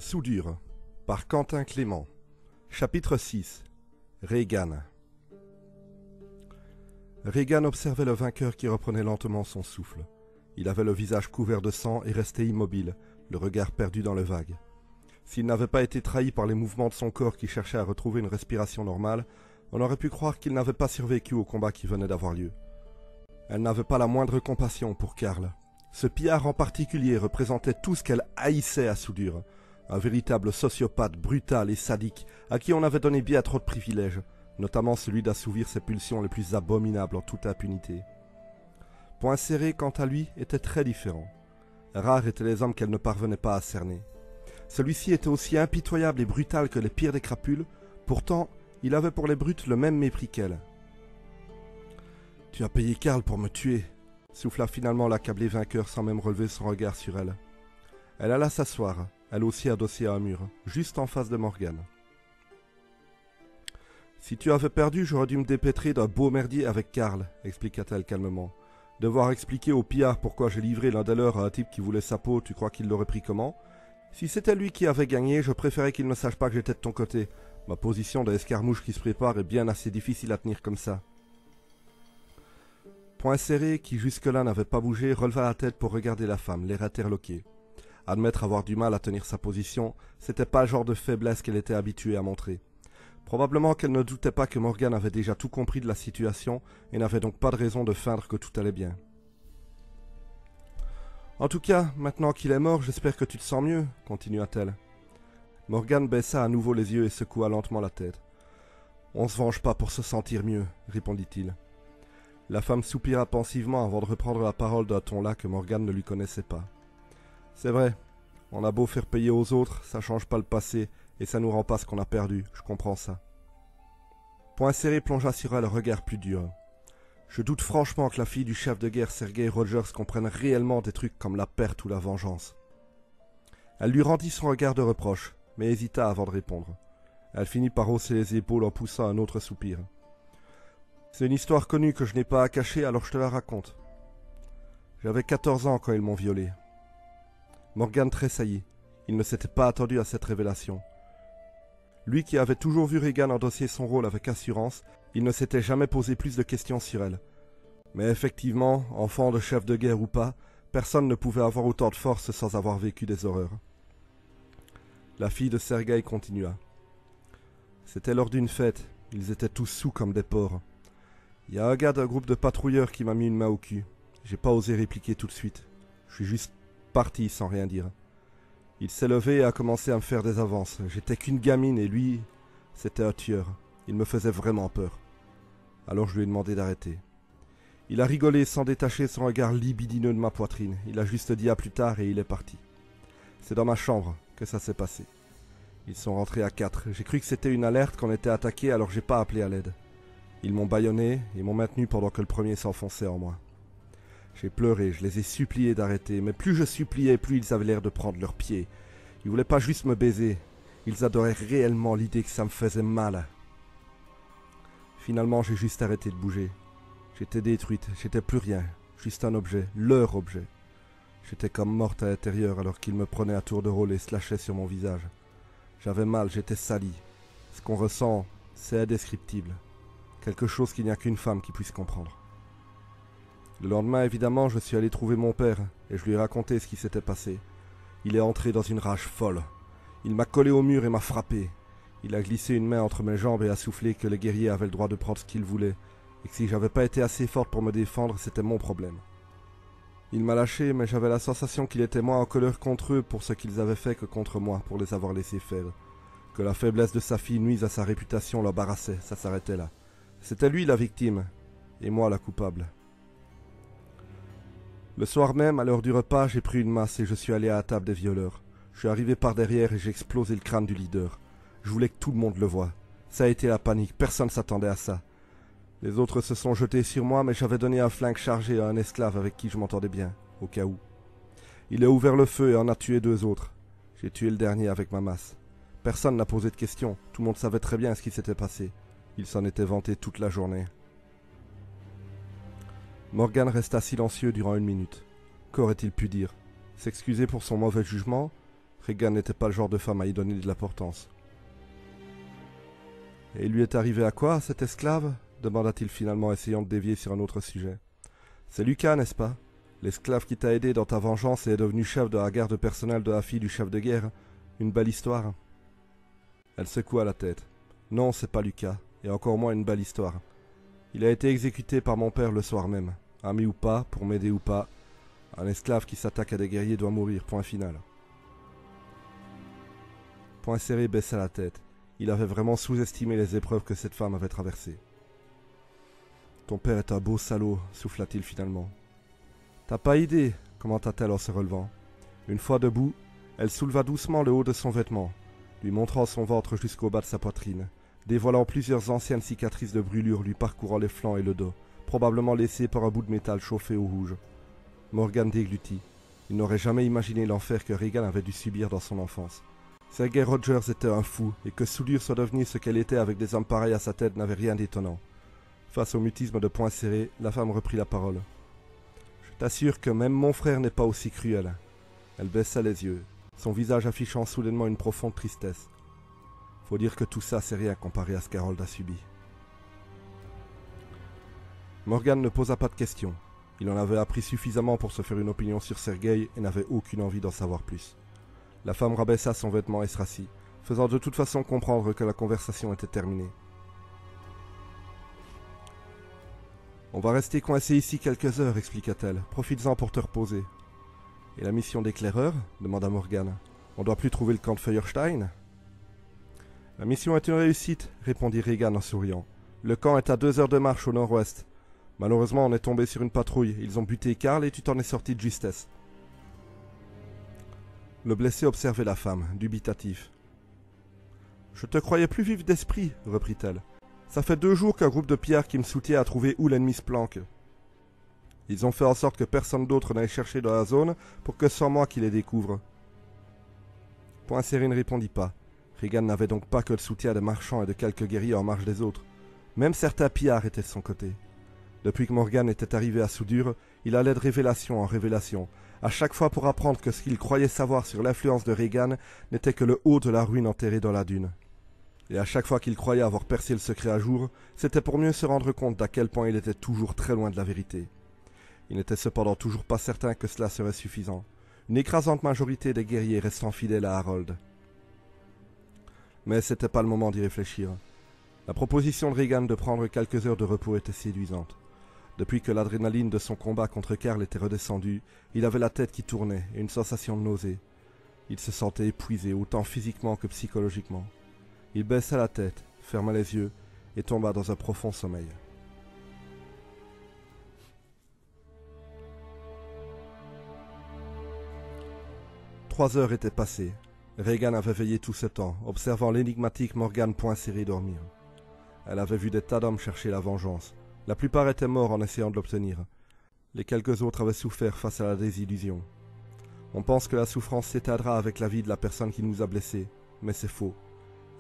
Soudure par Quentin Clément. Chapitre 6. Regan. Regan observait le vainqueur qui reprenait lentement son souffle. Il avait le visage couvert de sang et restait immobile, le regard perdu dans le vague. S'il n'avait pas été trahi par les mouvements de son corps qui cherchait à retrouver une respiration normale, on aurait pu croire qu'il n'avait pas survécu au combat qui venait d'avoir lieu. Elle n'avait pas la moindre compassion pour Karl. Ce pillard en particulier représentait tout ce qu'elle haïssait à Soudure. Un véritable sociopathe brutal et sadique à qui on avait donné bien trop de privilèges, notamment celui d'assouvir ses pulsions les plus abominables en toute impunité. Point Serré, quant à lui, était très différent. Rares étaient les hommes qu'elle ne parvenait pas à cerner. Celui-ci était aussi impitoyable et brutal que les pires des crapules, pourtant il avait pour les brutes le même mépris qu'elle. « Tu as payé Karl pour me tuer », souffla finalement l'accablé vainqueur sans même relever son regard sur elle. Elle alla s'asseoir, elle aussi adossée à un mur, juste en face de Morgan. « Si tu avais perdu, j'aurais dû me dépêtrer d'un beau merdier avec Karl, expliqua-t-elle calmement. Devoir expliquer au pillard pourquoi j'ai livré l'un des leurs à un type qui voulait sa peau, tu crois qu'il l'aurait pris comment? Si c'était lui qui avait gagné, je préférais qu'il ne sache pas que j'étais de ton côté. Ma position d'escarmouche qui se prépare est bien assez difficile à tenir comme ça. » Point Serré, qui jusque-là n'avait pas bougé, releva la tête pour regarder la femme, l'air interloqué. Admettre avoir du mal à tenir sa position, c'était pas le genre de faiblesse qu'elle était habituée à montrer. Probablement qu'elle ne doutait pas que Morgan avait déjà tout compris de la situation et n'avait donc pas de raison de feindre que tout allait bien. « En tout cas, maintenant qu'il est mort, j'espère que tu te sens mieux, continua-t-elle. Morgan baissa à nouveau les yeux et secoua lentement la tête. « On se venge pas pour se sentir mieux, répondit-il. La femme soupira pensivement avant de reprendre la parole d'un ton là que Morgan ne lui connaissait pas. C'est vrai, on a beau faire payer aux autres, ça change pas le passé et ça nous rend pas ce qu'on a perdu, je comprends ça. Point Serré plongea sur elle un regard plus dur. Je doute franchement que la fille du chef de guerre Sergei Rogers comprenne réellement des trucs comme la perte ou la vengeance. Elle lui rendit son regard de reproche, mais hésita avant de répondre. Elle finit par hausser les épaules en poussant un autre soupir. C'est une histoire connue que je n'ai pas à cacher, alors je te la raconte. J'avais 14 ans quand ils m'ont violé. Morgan tressaillit. Il ne s'était pas attendu à cette révélation. Lui qui avait toujours vu Regan endosser son rôle avec assurance, il ne s'était jamais posé plus de questions sur elle. Mais effectivement, enfant de chef de guerre ou pas, personne ne pouvait avoir autant de force sans avoir vécu des horreurs. La fille de Sergei continua. C'était lors d'une fête, ils étaient tous saoux comme des porcs. Il y a un gars d'un groupe de patrouilleurs qui m'a mis une main au cul. J'ai pas osé répliquer tout de suite. Je suis juste parti sans rien dire. Il s'est levé et a commencé à me faire des avances. J'étais qu'une gamine et lui, c'était un tueur. Il me faisait vraiment peur. Alors je lui ai demandé d'arrêter. Il a rigolé sans détacher son regard libidineux de ma poitrine. Il a juste dit à plus tard et il est parti. C'est dans ma chambre que ça s'est passé. Ils sont rentrés à 4. J'ai cru que c'était une alerte qu'on était attaqué, alors j'ai pas appelé à l'aide. Ils m'ont bâillonné et m'ont maintenu pendant que le premier s'enfonçait en moi. J'ai pleuré, je les ai suppliés d'arrêter, mais plus je suppliais, plus ils avaient l'air de prendre leurs pieds. Ils voulaient pas juste me baiser, ils adoraient réellement l'idée que ça me faisait mal. Finalement, j'ai juste arrêté de bouger. J'étais détruite, j'étais plus rien, juste un objet, leur objet. J'étais comme morte à l'intérieur alors qu'ils me prenaient à tour de rôle et se lâchaient sur mon visage. J'avais mal, j'étais salie. Ce qu'on ressent, c'est indescriptible. Quelque chose qu'il n'y a qu'une femme qui puisse comprendre. Le lendemain, évidemment, je suis allé trouver mon père et je lui ai raconté ce qui s'était passé. Il est entré dans une rage folle. Il m'a collé au mur et m'a frappé. Il a glissé une main entre mes jambes et a soufflé que les guerriers avaient le droit de prendre ce qu'ils voulaient et que si j'avais pas été assez forte pour me défendre, c'était mon problème. Il m'a lâché, mais j'avais la sensation qu'il était moins en colère contre eux pour ce qu'ils avaient fait que contre moi pour les avoir laissés faire. Que la faiblesse de sa fille nuise à sa réputation l'embarrassait, ça s'arrêtait là. C'était lui la victime et moi la coupable. Le soir même, à l'heure du repas, j'ai pris une masse et je suis allé à la table des violeurs. Je suis arrivé par derrière et j'ai explosé le crâne du leader. Je voulais que tout le monde le voie. Ça a été la panique, personne ne s'attendait à ça. Les autres se sont jetés sur moi, mais j'avais donné un flingue chargé à un esclave avec qui je m'entendais bien, au cas où. Il a ouvert le feu et en a tué 2 autres. J'ai tué le dernier avec ma masse. Personne n'a posé de questions, tout le monde savait très bien ce qui s'était passé. Il s'en était vanté toute la journée. Morgan resta silencieux durant 1 minute. Qu'aurait-il pu dire? S'excuser pour son mauvais jugement? Regan n'était pas le genre de femme à y donner de l'importance. « Et il lui est arrivé à quoi, cet esclave ?» demanda-t-il finalement, essayant de dévier sur un autre sujet. « C'est Lucas, n'est-ce pas? L'esclave qui t'a aidé dans ta vengeance et est devenu chef de la garde personnelle de la fille du chef de guerre. Une belle histoire. » Elle secoua la tête. « Non, c'est pas Lucas, et encore moins une belle histoire. Il a été exécuté par mon père le soir même. Ami ou pas, pour m'aider ou pas, un esclave qui s'attaque à des guerriers doit mourir, point final. » Point serré baissa la tête. Il avait vraiment sous-estimé les épreuves que cette femme avait traversées. « Ton père est un beau salaud, souffla-t-il finalement. T'as pas idée, commenta-t-elle en se relevant. Une fois debout, elle souleva doucement le haut de son vêtement, lui montrant son ventre jusqu'au bas de sa poitrine, dévoilant plusieurs anciennes cicatrices de brûlures lui parcourant les flancs et le dos, probablement laissées par un bout de métal chauffé au rouge. Morgan déglutit. Il n'aurait jamais imaginé l'enfer que Regan avait dû subir dans son enfance. Sergei Rogers était un fou, et que Soudure soit devenue ce qu'elle était avec des hommes pareils à sa tête n'avait rien d'étonnant. Face au mutisme de poing serré, la femme reprit la parole. « Je t'assure que même mon frère n'est pas aussi cruel. » Elle baissa les yeux, son visage affichant soudainement une profonde tristesse. Faut dire que tout ça, c'est rien comparé à ce qu'Harold a subi. Morgan ne posa pas de questions. Il en avait appris suffisamment pour se faire une opinion sur Sergei et n'avait aucune envie d'en savoir plus. La femme rabaissa son vêtement et se rassit, faisant de toute façon comprendre que la conversation était terminée. « On va rester coincé ici quelques heures, expliqua-t-elle. Profites-en pour te reposer. »« Et la mission d'éclaireur ?» demanda Morgan. « On doit plus trouver le camp de Feuerstein ?»« La mission est une réussite, répondit Regan en souriant. Le camp est à 2 heures de marche au nord-ouest. Malheureusement, on est tombé sur une patrouille. Ils ont buté Karl et tu t'en es sorti de justesse. » Le blessé observait la femme, dubitatif. « Je te croyais plus vif d'esprit, reprit-elle. Ça fait 2 jours qu'un groupe de pillards qui me soutient a trouvé où l'ennemi se planque. Ils ont fait en sorte que personne d'autre n'aille chercher dans la zone pour que ce soit moi qui les découvre. » Point serré ne répondit pas. Regan n'avait donc pas que le soutien des marchands et de quelques guerriers en marge des autres. Même certains pillards étaient de son côté. Depuis que Morgan était arrivé à Soudure, il allait de révélation en révélation, à chaque fois pour apprendre que ce qu'il croyait savoir sur l'influence de Regan n'était que le haut de la ruine enterrée dans la dune. Et à chaque fois qu'il croyait avoir percé le secret à jour, c'était pour mieux se rendre compte d'à quel point il était toujours très loin de la vérité. Il n'était cependant toujours pas certain que cela serait suffisant, une écrasante majorité des guerriers restant fidèles à Harold. Mais c'était pas le moment d'y réfléchir. La proposition de Regan de prendre quelques heures de repos était séduisante. Depuis que l'adrénaline de son combat contre Karl était redescendue, il avait la tête qui tournait et une sensation de nausée. Il se sentait épuisé, autant physiquement que psychologiquement. Il baissa la tête, ferma les yeux et tomba dans un profond sommeil. Trois heures étaient passées. Regan avait veillé tout ce temps, observant l'énigmatique Morgan point serré dormir. Elle avait vu des tas d'hommes chercher la vengeance. La plupart étaient morts en essayant de l'obtenir. Les quelques autres avaient souffert face à la désillusion. On pense que la souffrance s'éteindra avec la vie de la personne qui nous a blessés, mais c'est faux.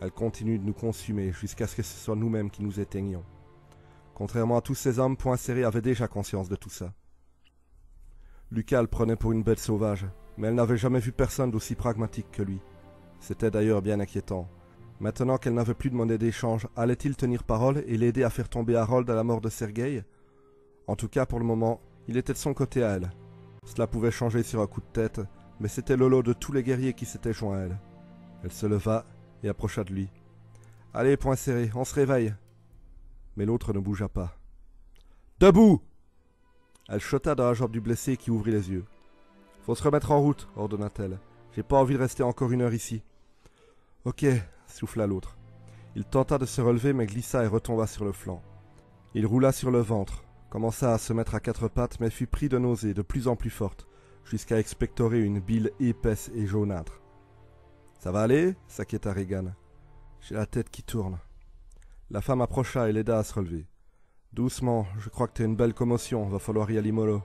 Elle continue de nous consumer jusqu'à ce que ce soit nous-mêmes qui nous éteignions. Contrairement à tous ces hommes, Point Serré avait déjà conscience de tout ça. Lucas le prenait pour une bête sauvage, mais elle n'avait jamais vu personne d'aussi pragmatique que lui. C'était d'ailleurs bien inquiétant. Maintenant qu'elle n'avait plus de monnaie d'échange, allait-il tenir parole et l'aider à faire tomber Harold à la mort de Sergei? En tout cas, pour le moment, il était de son côté à elle. Cela pouvait changer sur un coup de tête, mais c'était le lot de tous les guerriers qui s'étaient joints à elle. Elle se leva et approcha de lui. « Allez, Point Serré, on se réveille !» Mais l'autre ne bougea pas. « Debout !» Elle chota dans la jambe du blessé qui ouvrit les yeux. « Faut se remettre en route, ordonna-t-elle. J'ai pas envie de rester encore 1 heure ici. »« Ok, » souffla l'autre. Il tenta de se relever mais glissa et retomba sur le flanc. Il roula sur le ventre, commença à se mettre à 4 pattes mais fut pris de nausées de plus en plus fortes, jusqu'à expectorer une bile épaisse et jaunâtre. « Ça va aller ?» s'inquiéta Regan. « J'ai la tête qui tourne. » La femme approcha et l'aida à se relever. « Doucement, je crois que t'as une belle commotion, va falloir y aller mollo. »«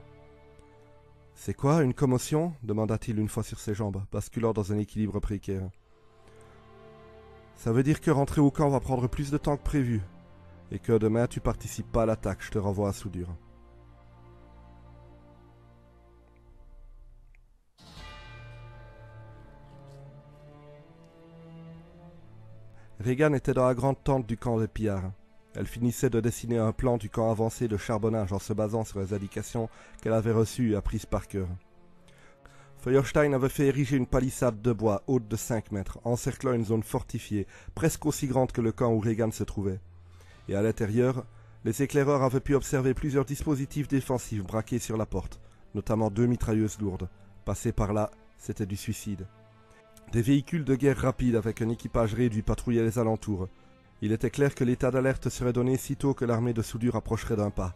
C'est quoi, une commotion ?» demanda-t-il une fois sur ses jambes, basculant dans un équilibre précaire. « Ça veut dire que rentrer au camp va prendre plus de temps que prévu, et que demain tu participes pas à l'attaque, je te renvoie à Soudure. » Regan était dans la grande tente du camp des pillards. Elle finissait de dessiner un plan du camp avancé de charbonnage en se basant sur les indications qu'elle avait reçues et apprises par cœur. Feuerstein avait fait ériger une palissade de bois haute de 5 mètres, encerclant une zone fortifiée, presque aussi grande que le camp où Regan se trouvait. Et à l'intérieur, les éclaireurs avaient pu observer plusieurs dispositifs défensifs braqués sur la porte, notamment 2 mitrailleuses lourdes. Passer par là, c'était du suicide. Des véhicules de guerre rapides avec un équipage réduit patrouillaient les alentours. Il était clair que l'état d'alerte serait donné sitôt que l'armée de soudure approcherait d'un pas.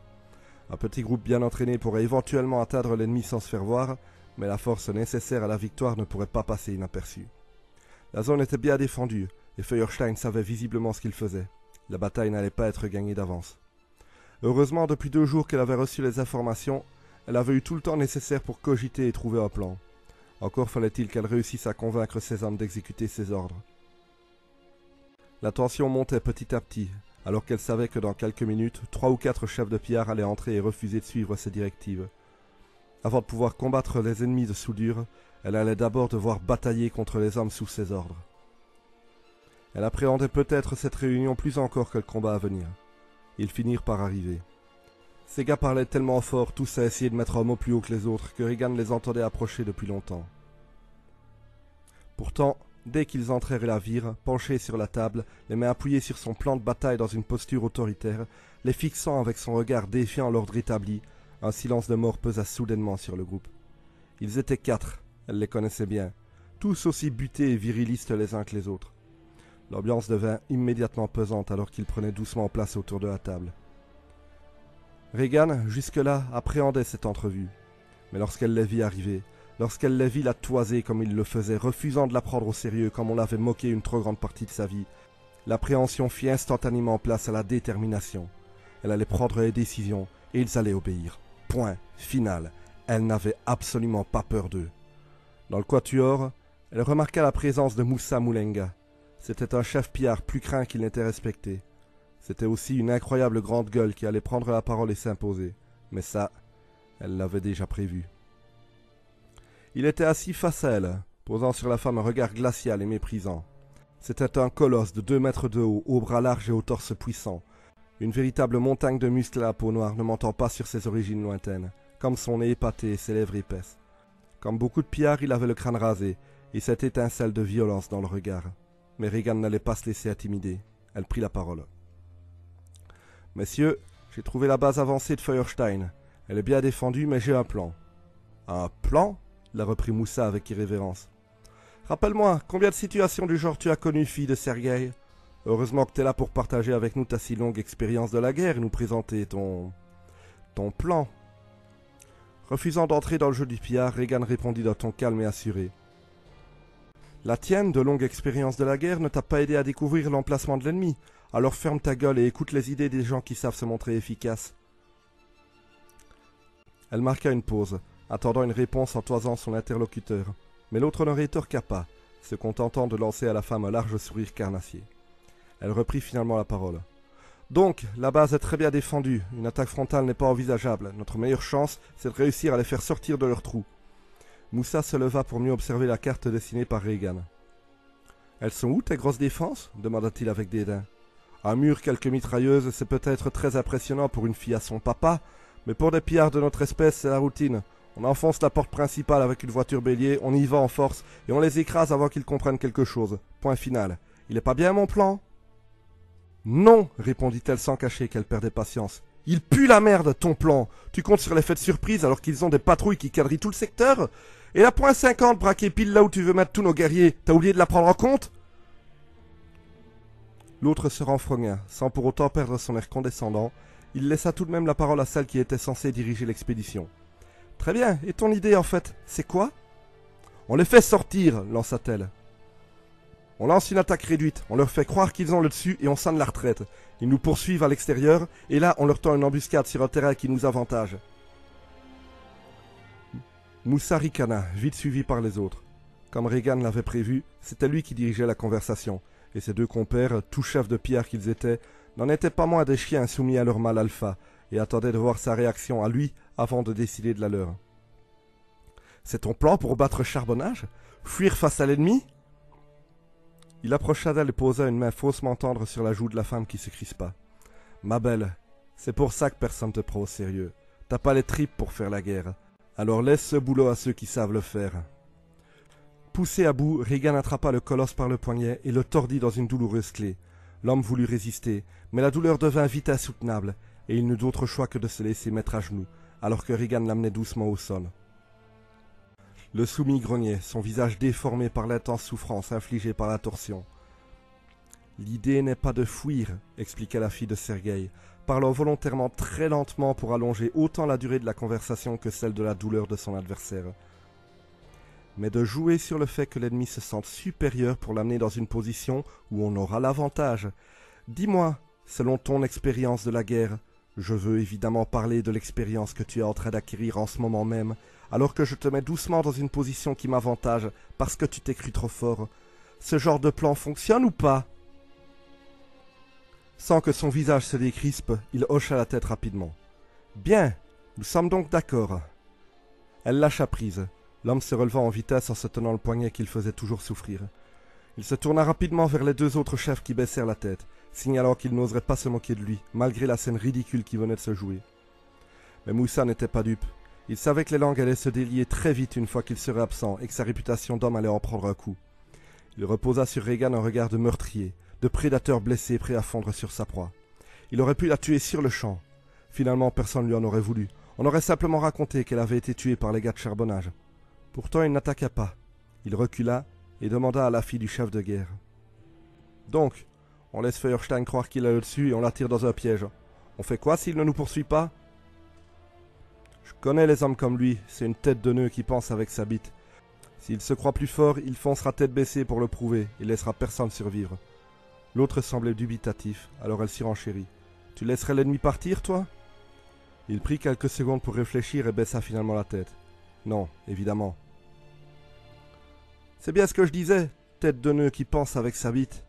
Un petit groupe bien entraîné pourrait éventuellement atteindre l'ennemi sans se faire voir, mais la force nécessaire à la victoire ne pourrait pas passer inaperçue. La zone était bien défendue, et Feuerstein savait visiblement ce qu'il faisait. La bataille n'allait pas être gagnée d'avance. Heureusement, depuis 2 jours qu'elle avait reçu les informations, elle avait eu tout le temps nécessaire pour cogiter et trouver un plan. Encore fallait-il qu'elle réussisse à convaincre ses hommes d'exécuter ses ordres. La tension montait petit à petit, alors qu'elle savait que dans quelques minutes, 3 ou 4 chefs de pillards allaient entrer et refuser de suivre ses directives. Avant de pouvoir combattre les ennemis de soudure, elle allait d'abord devoir batailler contre les hommes sous ses ordres. Elle appréhendait peut-être cette réunion plus encore que le combat à venir. Ils finirent par arriver. Ces gars parlaient tellement fort, tous à essayer de mettre un mot plus haut que les autres, que Regan les entendait approcher depuis longtemps. Pourtant, dès qu'ils entrèrent et la virent, penchée sur la table, les mains appuyées sur son plan de bataille dans une posture autoritaire, les fixant avec son regard défiant l'ordre établi, un silence de mort pesa soudainement sur le groupe. Ils étaient 4, elle les connaissait bien, tous aussi butés et virilistes les uns que les autres. L'ambiance devint immédiatement pesante alors qu'ils prenaient doucement place autour de la table. Regan, jusque-là, appréhendait cette entrevue. Mais lorsqu'elle les vit arriver, lorsqu'elle les vit la toiser comme il le faisait, refusant de la prendre au sérieux comme on l'avait moqué une trop grande partie de sa vie, l'appréhension fit instantanément place à la détermination. Elle allait prendre les décisions et ils allaient obéir. Point final. Elle n'avait absolument pas peur d'eux. Dans le quatuor, elle remarqua la présence de Moussa Moulenga. C'était un chef pillard plus craint qu'il n'était respecté. C'était aussi une incroyable grande gueule qui allait prendre la parole et s'imposer. Mais ça, elle l'avait déjà prévu. Il était assis face à elle, posant sur la femme un regard glacial et méprisant. C'était un colosse de 2 mètres de haut, aux bras larges et au torse puissant. Une véritable montagne de muscles à la peau noire ne mentant pas sur ses origines lointaines, comme son nez épaté et ses lèvres épaisses. Comme beaucoup de pillards, il avait le crâne rasé, et cette étincelle de violence dans le regard. Mais Regan n'allait pas se laisser intimider. Elle prit la parole. « Messieurs, j'ai trouvé la base avancée de Feuerstein. Elle est bien défendue, mais j'ai un plan. »« Un plan ?» l'a repris Moussa avec irrévérence. « Rappelle-moi, combien de situations du genre tu as connues, fille de Sergueï ? Heureusement que t'es là pour partager avec nous ta si longue expérience de la guerre et nous présenter ton plan. » Refusant d'entrer dans le jeu du pillard, Regan répondit d'un ton calme et assuré. « La tienne, de longue expérience de la guerre, ne t'a pas aidé à découvrir l'emplacement de l'ennemi. Alors ferme ta gueule et écoute les idées des gens qui savent se montrer efficaces. » Elle marqua une pause, attendant une réponse en toisant son interlocuteur. Mais l'autre ne rétorqua pas, se contentant de lancer à la femme un large sourire carnassier. Elle reprit finalement la parole. « Donc, la base est très bien défendue. Une attaque frontale n'est pas envisageable. Notre meilleure chance, c'est de réussir à les faire sortir de leur trou. » Moussa se leva pour mieux observer la carte dessinée par Regan. « Elles sont où tes grosses défenses ?» demanda-t-il avec dédain. « Un mur, quelques mitrailleuses, c'est peut-être très impressionnant pour une fille à son papa, mais pour des pillards de notre espèce, c'est la routine. On enfonce la porte principale avec une voiture bélier, on y va en force, et on les écrase avant qu'ils comprennent quelque chose. Point final. Il est pas bien mon plan ?»« Non !» répondit-elle sans cacher qu'elle perdait patience. « Il pue la merde, ton plan. Tu comptes sur l'effet de surprise alors qu'ils ont des patrouilles qui quadrillent tout le secteur ? Et la point 50 braquée pile là où tu veux mettre tous nos guerriers, t'as oublié de la prendre en compte ?» L'autre se renfrogna, sans pour autant perdre son air condescendant. Il laissa tout de même la parole à celle qui était censée diriger l'expédition. « Très bien, et ton idée en fait, c'est quoi ?»« On les fait sortir, lança-t-elle. On lance une attaque réduite, on leur fait croire qu'ils ont le dessus et on sonne la retraite. Ils nous poursuivent à l'extérieur, et là on leur tend une embuscade sur un terrain qui nous avantage. » Moussa ricana, vite suivi par les autres. Comme Regan l'avait prévu, c'était lui qui dirigeait la conversation, et ses 2 compères, tous chefs de pierre qu'ils étaient, n'en étaient pas moins des chiens soumis à leur mâle alpha, et attendaient de voir sa réaction à lui avant de décider de la leur. « C'est ton plan pour battre Charbonnage ? Fuir face à l'ennemi ?» Il approcha d'elle et posa une main faussement tendre sur la joue de la femme qui se crispa. « Ma belle, c'est pour ça que personne te prend au sérieux. T'as pas les tripes pour faire la guerre. Alors laisse ce boulot à ceux qui savent le faire. » Poussé à bout, Regan attrapa le colosse par le poignet et le tordit dans une douloureuse clé. L'homme voulut résister, mais la douleur devint vite insoutenable, et il n'eut d'autre choix que de se laisser mettre à genoux, alors que Regan l'amenait doucement au sol. Le soumis grognait, son visage déformé par l'intense souffrance infligée par la torsion. « L'idée n'est pas de fuir, » expliqua la fille de Sergueï, parlant volontairement très lentement pour allonger autant la durée de la conversation que celle de la douleur de son adversaire. Mais de jouer sur le fait que l'ennemi se sente supérieur pour l'amener dans une position où on aura l'avantage. Dis-moi, selon ton expérience de la guerre, je veux évidemment parler de l'expérience que tu es en train d'acquérir en ce moment même, alors que je te mets doucement dans une position qui m'avantage parce que tu t'es cru trop fort. Ce genre de plan fonctionne ou pas ? Sans que son visage se décrispe, il hocha la tête rapidement. « Bien, nous sommes donc d'accord. » Elle lâcha prise. L'homme se releva en vitesse en se tenant le poignet qu'il faisait toujours souffrir. Il se tourna rapidement vers les deux autres chefs qui baissèrent la tête, signalant qu'ils n'oseraient pas se moquer de lui, malgré la scène ridicule qui venait de se jouer. Mais Moussa n'était pas dupe. Il savait que les langues allaient se délier très vite une fois qu'il serait absent et que sa réputation d'homme allait en prendre un coup. Il reposa sur Regan un regard de meurtrier, de prédateur blessé prêt à fondre sur sa proie. Il aurait pu la tuer sur le champ. Finalement, personne ne lui en aurait voulu. On aurait simplement raconté qu'elle avait été tuée par les gars de charbonnage. Pourtant, il n'attaqua pas. Il recula et demanda à la fille du chef de guerre. « Donc, on laisse Feuerstein croire qu'il est là-dessus et on l'attire dans un piège. On fait quoi s'il ne nous poursuit pas ?»« Je connais les hommes comme lui, c'est une tête de nœud qui pense avec sa bite. S'il se croit plus fort, il foncera tête baissée pour le prouver et laissera personne survivre. » L'autre semblait dubitatif, alors elle s'y renchérit. « Tu laisserais l'ennemi partir, toi ?» Il prit quelques secondes pour réfléchir et baissa finalement la tête. « Non, évidemment. »« C'est bien ce que je disais, tête de nœud qui pense avec sa bite. »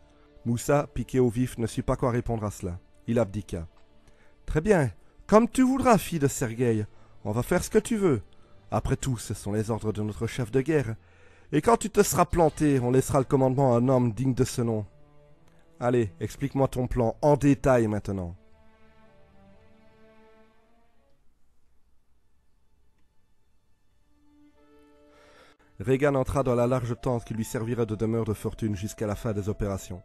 Moussa, piqué au vif, ne sut pas quoi répondre à cela. Il abdiqua. « Très bien, comme tu voudras, fille de Sergueï. On va faire ce que tu veux. Après tout, ce sont les ordres de notre chef de guerre. Et quand tu te seras planté, on laissera le commandement à un homme digne de ce nom. Allez, explique-moi ton plan en détail maintenant. » Regan entra dans la large tente qui lui servirait de demeure de fortune jusqu'à la fin des opérations.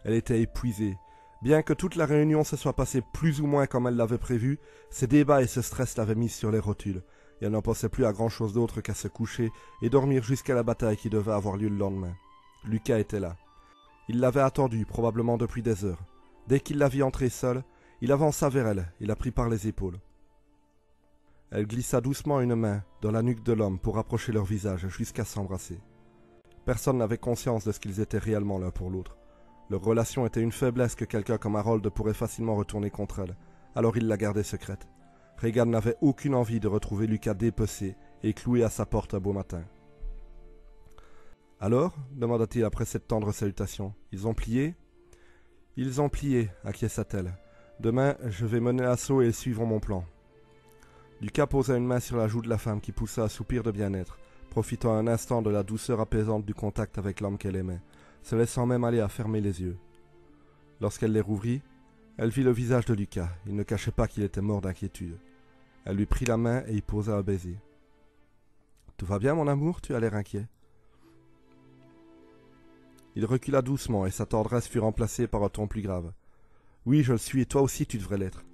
Elle était épuisée. Bien que toute la réunion se soit passée plus ou moins comme elle l'avait prévu, ses débats et ce stress l'avaient mise sur les rotules, et elle n'en pensait plus à grand-chose d'autre qu'à se coucher et dormir jusqu'à la bataille qui devait avoir lieu le lendemain. Lucas était là. Il l'avait attendue, probablement depuis des heures. Dès qu'il la vit entrer seule, il avança vers elle et la prit par les épaules. Elle glissa doucement une main dans la nuque de l'homme pour rapprocher leurs visages jusqu'à s'embrasser. Personne n'avait conscience de ce qu'ils étaient réellement l'un pour l'autre. Leur relation était une faiblesse que quelqu'un comme Harold pourrait facilement retourner contre elle, alors il la gardait secrète. Regan n'avait aucune envie de retrouver Lucas dépecé et cloué à sa porte un beau matin. « Alors » demanda-t-il après cette tendre salutation. « Ils ont plié ?»« Ils ont plié, » acquiesça-t-elle. « Demain, je vais mener l'assaut et ils suivront mon plan. » Lucas posa une main sur la joue de la femme qui poussa un soupir de bien-être, profitant un instant de la douceur apaisante du contact avec l'homme qu'elle aimait, se laissant même aller à fermer les yeux. Lorsqu'elle les rouvrit, elle vit le visage de Lucas. Il ne cachait pas qu'il était mort d'inquiétude. Elle lui prit la main et y posa un baiser. « Tout va bien, mon amour, tu as l'air inquiet. » Il recula doucement et sa tendresse fut remplacée par un ton plus grave. « Oui, je le suis et toi aussi tu devrais l'être. »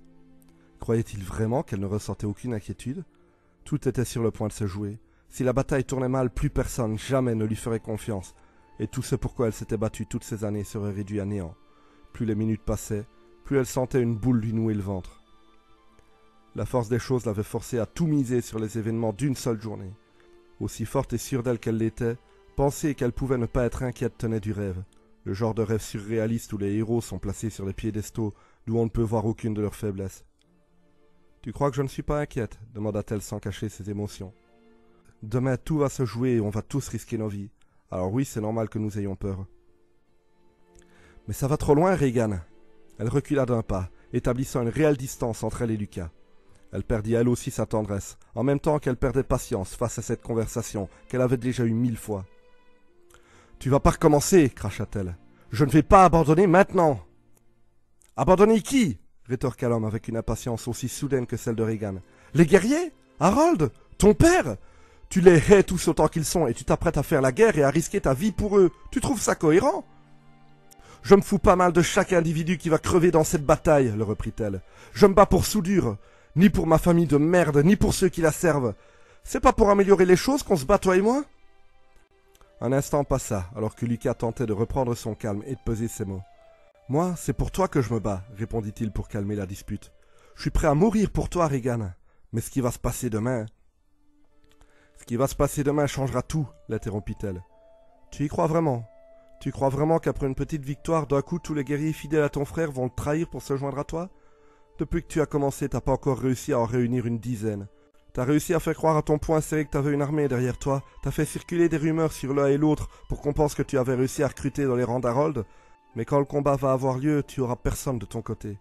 Croyait-il vraiment qu'elle ne ressentait aucune inquiétude? Tout était sur le point de se jouer. Si la bataille tournait mal, plus personne, jamais ne lui ferait confiance. Et tout ce pourquoi elle s'était battue toutes ces années serait réduit à néant. Plus les minutes passaient, plus elle sentait une boule lui nouer le ventre. La force des choses l'avait forcée à tout miser sur les événements d'une seule journée. Aussi forte et sûre d'elle qu'elle l'était, penser qu'elle pouvait ne pas être inquiète tenait du rêve. Le genre de rêve surréaliste où les héros sont placés sur les piédestaux d'où on ne peut voir aucune de leurs faiblesses. « Tu crois que je ne suis pas inquiète ?» demanda-t-elle sans cacher ses émotions. « Demain, tout va se jouer et on va tous risquer nos vies. Alors oui, c'est normal que nous ayons peur. »« Mais ça va trop loin, Regan !» Elle recula d'un pas, établissant une réelle distance entre elle et Lucas. Elle perdit elle aussi sa tendresse, en même temps qu'elle perdait patience face à cette conversation qu'elle avait déjà eue 1000 fois. Tu vas pas recommencer, cracha-t-elle. Je ne vais pas abandonner maintenant. Abandonner qui? Rétorqua l'homme avec une impatience aussi soudaine que celle de Regan. Les guerriers? Harold? Ton père? Tu les hais tous autant qu'ils sont et tu t'apprêtes à faire la guerre et à risquer ta vie pour eux. Tu trouves ça cohérent? Je me fous pas mal de chaque individu qui va crever dans cette bataille, le reprit-elle. Je me bats pour Soudure, ni pour ma famille de merde, ni pour ceux qui la servent. C'est pas pour améliorer les choses qu'on se bat, toi et moi? Un instant passa, alors que Lucas tentait de reprendre son calme et de peser ses mots. Moi, c'est pour toi que je me bats, répondit-il pour calmer la dispute. Je suis prêt à mourir pour toi, Regan. Mais ce qui va se passer demain... Ce qui va se passer demain changera tout, l'interrompit-elle. Tu y crois vraiment? Tu crois vraiment qu'après une petite victoire, d'un coup, tous les guerriers fidèles à ton frère vont le trahir pour se joindre à toi? Depuis que tu as commencé, t'as pas encore réussi à en réunir une dizaine. T'as réussi à faire croire à ton poing serré que t'avais une armée derrière toi. T'as fait circuler des rumeurs sur l'un et l'autre pour qu'on pense que tu avais réussi à recruter dans les rangs d'Harold. Mais quand le combat va avoir lieu, tu auras personne de ton côté.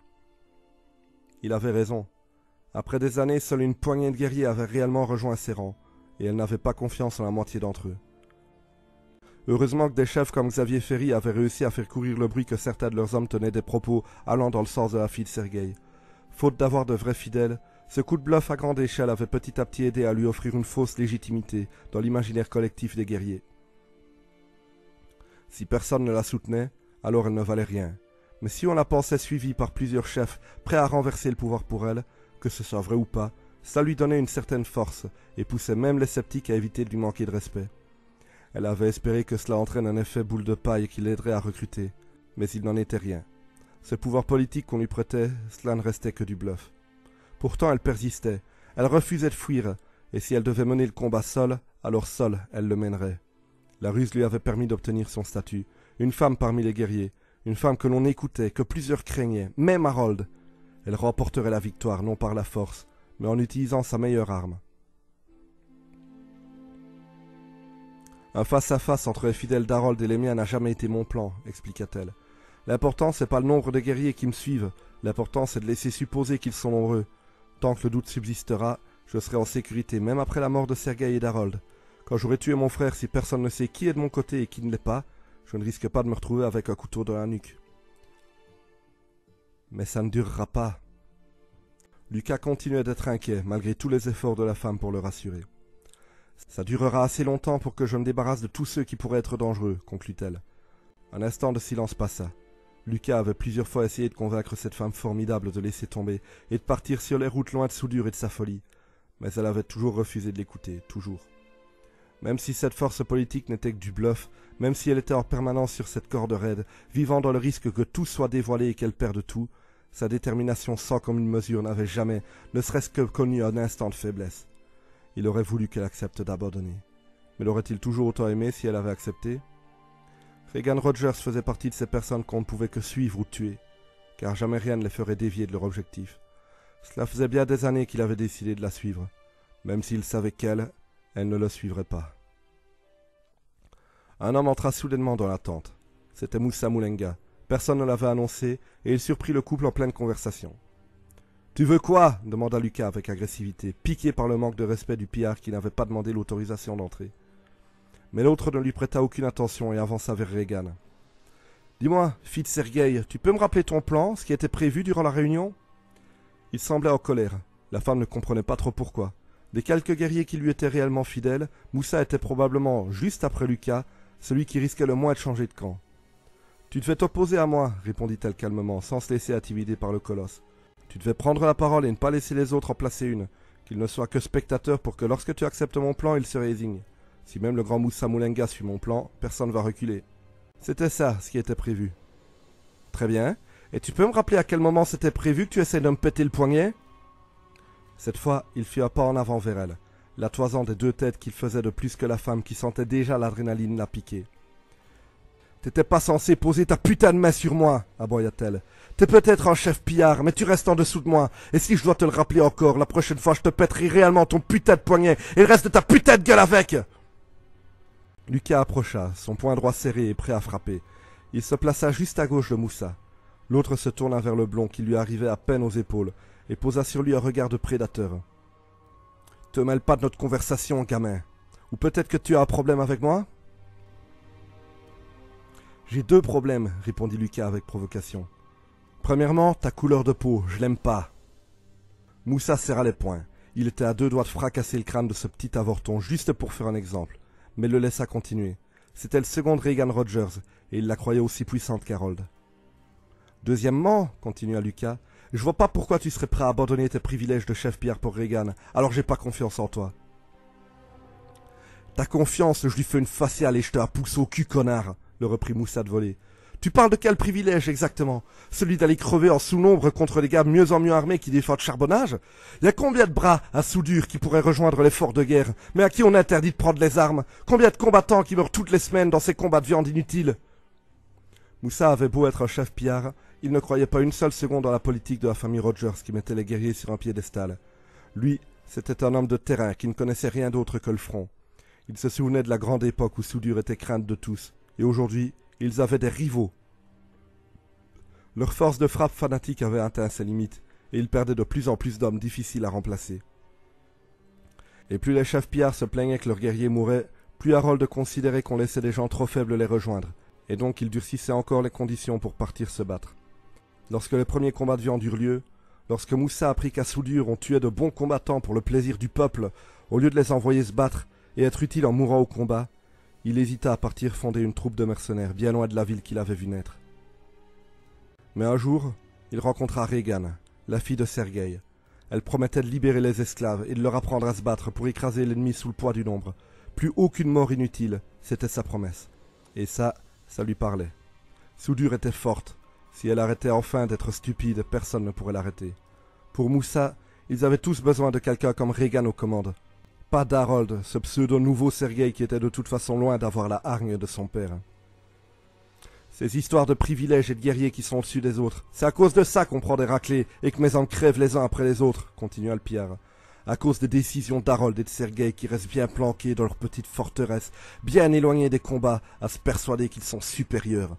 Il avait raison. Après des années, seule une poignée de guerriers avait réellement rejoint ses rangs, et elle n'avait pas confiance en la moitié d'entre eux. Heureusement que des chefs comme Xavier Ferry avaient réussi à faire courir le bruit que certains de leurs hommes tenaient des propos allant dans le sens de la fille de Sergueï. Faute d'avoir de vrais fidèles, ce coup de bluff à grande échelle avait petit à petit aidé à lui offrir une fausse légitimité dans l'imaginaire collectif des guerriers. Si personne ne la soutenait, alors elle ne valait rien. Mais si on la pensait suivie par plusieurs chefs prêts à renverser le pouvoir pour elle, que ce soit vrai ou pas, ça lui donnait une certaine force et poussait même les sceptiques à éviter de lui manquer de respect. Elle avait espéré que cela entraîne un effet boule de paille qui l'aiderait à recruter, mais il n'en était rien. Ce pouvoir politique qu'on lui prêtait, cela ne restait que du bluff. Pourtant elle persistait, elle refusait de fuir, et si elle devait mener le combat seule, alors seule elle le mènerait. La ruse lui avait permis d'obtenir son statut, une femme parmi les guerriers, une femme que l'on écoutait, que plusieurs craignaient, même Harold. Elle remporterait la victoire non par la force, mais en utilisant sa meilleure arme. Un face-à-face entre les fidèles d'Harold et les miens n'a jamais été mon plan, expliqua-t-elle. L'important, c'est pas le nombre de guerriers qui me suivent, l'important, c'est de laisser supposer qu'ils sont nombreux. Tant que le doute subsistera, je serai en sécurité, même après la mort de Sergueï et d'Harold. Quand j'aurai tué mon frère, si personne ne sait qui est de mon côté et qui ne l'est pas, je ne risque pas de me retrouver avec un couteau dans la nuque. Mais ça ne durera pas. Lucas continuait d'être inquiet, malgré tous les efforts de la femme pour le rassurer. Ça durera assez longtemps pour que je me débarrasse de tous ceux qui pourraient être dangereux, conclut-elle. Un instant de silence passa. Lucas avait plusieurs fois essayé de convaincre cette femme formidable de laisser tomber et de partir sur les routes loin de Soudure et de sa folie. Mais elle avait toujours refusé de l'écouter, toujours. Même si cette force politique n'était que du bluff, même si elle était en permanence sur cette corde raide, vivant dans le risque que tout soit dévoilé et qu'elle perde tout, sa détermination sans commune mesure n'avait jamais, ne serait-ce que connu un instant de faiblesse. Il aurait voulu qu'elle accepte d'abandonner. Mais l'aurait-il toujours autant aimé si elle avait accepté? Regan Rogers faisait partie de ces personnes qu'on ne pouvait que suivre ou tuer, car jamais rien ne les ferait dévier de leur objectif. Cela faisait bien des années qu'il avait décidé de la suivre, même s'il savait qu'elle, elle ne le suivrait pas. Un homme entra soudainement dans la tente. C'était Moussa Moulenga. Personne ne l'avait annoncé, et il surprit le couple en pleine conversation. « Tu veux quoi » demanda Lucas avec agressivité, piqué par le manque de respect du pillard qui n'avait pas demandé l'autorisation d'entrer. Mais l'autre ne lui prêta aucune attention et avança vers Regan. « Dis-moi, fille de Sergueï, tu peux me rappeler ton plan, ce qui était prévu durant la réunion ?» Il semblait en colère. La femme ne comprenait pas trop pourquoi. Des quelques guerriers qui lui étaient réellement fidèles, Moussa était probablement, juste après Lucas, celui qui risquait le moins de changer de camp. « Tu devais t'opposer à moi, répondit-elle calmement, sans se laisser intimider par le colosse. Tu devais prendre la parole et ne pas laisser les autres en placer une, qu'ils ne soient que spectateurs pour que lorsque tu acceptes mon plan, ils se résignent. Si même le grand Moussa Moulenga suit mon plan, personne ne va reculer. C'était ça, ce qui était prévu. Très bien. Et tu peux me rappeler à quel moment c'était prévu que tu essaies de me péter le poignet? Cette fois, il fit un pas en avant vers elle, la toisant des deux têtes qu'il faisait de plus que la femme qui sentait déjà l'adrénaline la piquer. T'étais pas censé poser ta putain de main sur moi, aboya-t-elle. T'es peut-être un chef pillard, mais tu restes en dessous de moi. Et si je dois te le rappeler encore, la prochaine fois je te pèterai réellement ton putain de poignet et le reste de ta putain de gueule avec. Lucas approcha, son poing droit serré et prêt à frapper. Il se plaça juste à gauche de Moussa. L'autre se tourna vers le blond qui lui arrivait à peine aux épaules et posa sur lui un regard de prédateur. Te mêle pas de notre conversation, gamin. Ou peut-être que tu as un problème avec moi? J'ai 2 problèmes, répondit Lucas avec provocation. Premièrement, ta couleur de peau, je l'aime pas. Moussa serra les poings. Il était à 2 doigts de fracasser le crâne de ce petit avorton juste pour faire un exemple, mais le laissa continuer. C'était le second de Regan Rogers, et il la croyait aussi puissante qu'Harold. Deuxièmement, continua Lucas, je vois pas pourquoi tu serais prêt à abandonner tes privilèges de chef Pierre pour Regan, alors j'ai pas confiance en toi. Ta confiance, je lui fais une faciale et je te la pousse au cul, connard, le reprit Moussa de volée. Tu parles de quel privilège exactement? Celui d'aller crever en sous-nombre contre des gars mieux en mieux armés qui défendent charbonnage? Y a combien de bras à soudure qui pourraient rejoindre l'effort de guerre, mais à qui on interdit de prendre les armes? Combien de combattants qui meurent toutes les semaines dans ces combats de viande inutiles? Moussa avait beau être un chef pillard, il ne croyait pas une seule seconde dans la politique de la famille Rogers qui mettait les guerriers sur un piédestal. Lui, c'était un homme de terrain qui ne connaissait rien d'autre que le front. Il se souvenait de la grande époque où soudure était crainte de tous, et aujourd'hui, ils avaient des rivaux. Leur force de frappe fanatique avait atteint ses limites, et ils perdaient de plus en plus d'hommes difficiles à remplacer. Et plus les chefs pillards se plaignaient que leurs guerriers mouraient, plus Harold considérait qu'on laissait des gens trop faibles les rejoindre, et donc il durcissait encore les conditions pour partir se battre. Lorsque les premiers combats de viande eurent lieu, lorsque Moussa apprit qu'à Soudure on tuait de bons combattants pour le plaisir du peuple, au lieu de les envoyer se battre et être utiles en mourant au combat, il hésita à partir fonder une troupe de mercenaires bien loin de la ville qu'il avait vue naître. Mais un jour, il rencontra Regan, la fille de Sergueï. Elle promettait de libérer les esclaves et de leur apprendre à se battre pour écraser l'ennemi sous le poids du nombre. Plus aucune mort inutile, c'était sa promesse. Et ça lui parlait. Soudure était forte. Si elle arrêtait enfin d'être stupide, personne ne pourrait l'arrêter. Pour Moussa, ils avaient tous besoin de quelqu'un comme Regan aux commandes. Pas d'Harold, ce pseudo-nouveau Sergueï qui était de toute façon loin d'avoir la hargne de son père. Ces histoires de privilèges et de guerriers qui sont au-dessus des autres, c'est à cause de ça qu'on prend des raclées et que mes hommes crèvent les uns après les autres, continua le pillard. À cause des décisions d'Harold et de Sergueï qui restent bien planqués dans leur petite forteresse, bien éloignés des combats, à se persuader qu'ils sont supérieurs.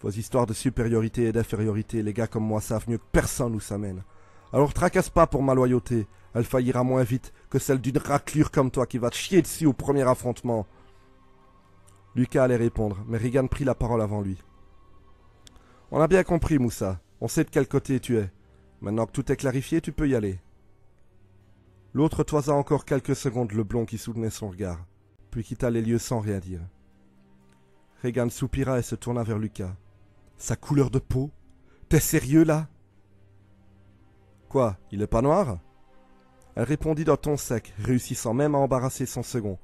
Vos histoires de supériorité et d'infériorité, les gars comme moi savent mieux que personne où ça mène. Alors tracasse pas pour ma loyauté, elle faillira moins vite que celle d'une raclure comme toi qui va te chier dessus au premier affrontement. Lucas allait répondre, mais Regan prit la parole avant lui. On a bien compris, Moussa. On sait de quel côté tu es. Maintenant que tout est clarifié, tu peux y aller. L'autre toisa encore quelques secondes le blond qui soutenait son regard, puis quitta les lieux sans rien dire. Regan soupira et se tourna vers Lucas. Sa couleur de peau? T'es sérieux, là? Quoi, il est pas noir? Elle répondit d'un ton sec, réussissant même à embarrasser son second.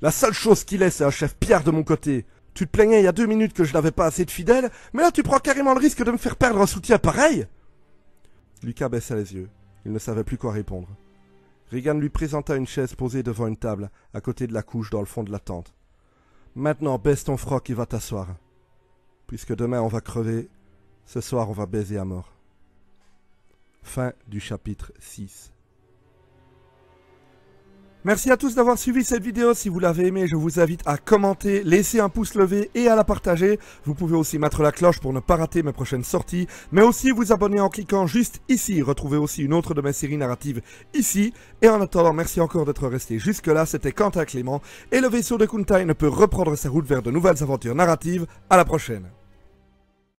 La seule chose qu'il est, c'est un chef Pierre de mon côté. Tu te plaignais il y a 2 minutes que je n'avais pas assez de fidèles, mais là tu prends carrément le risque de me faire perdre un soutien pareil? Lucas baissa les yeux. Il ne savait plus quoi répondre. Regan lui présenta une chaise posée devant une table, à côté de la couche dans le fond de la tente. Maintenant baisse ton froc et va t'asseoir. Puisque demain on va crever, ce soir on va baiser à mort. Fin du chapitre 6. Merci à tous d'avoir suivi cette vidéo. Si vous l'avez aimé, je vous invite à commenter, laisser un pouce levé et à la partager. Vous pouvez aussi mettre la cloche pour ne pas rater mes prochaines sorties, mais aussi vous abonner en cliquant juste ici. Retrouvez aussi une autre de mes séries narratives ici. Et en attendant, merci encore d'être resté jusque-là. C'était Quentin Clément et le vaisseau de Kuntai ne peut reprendre sa route vers de nouvelles aventures narratives. À la prochaine.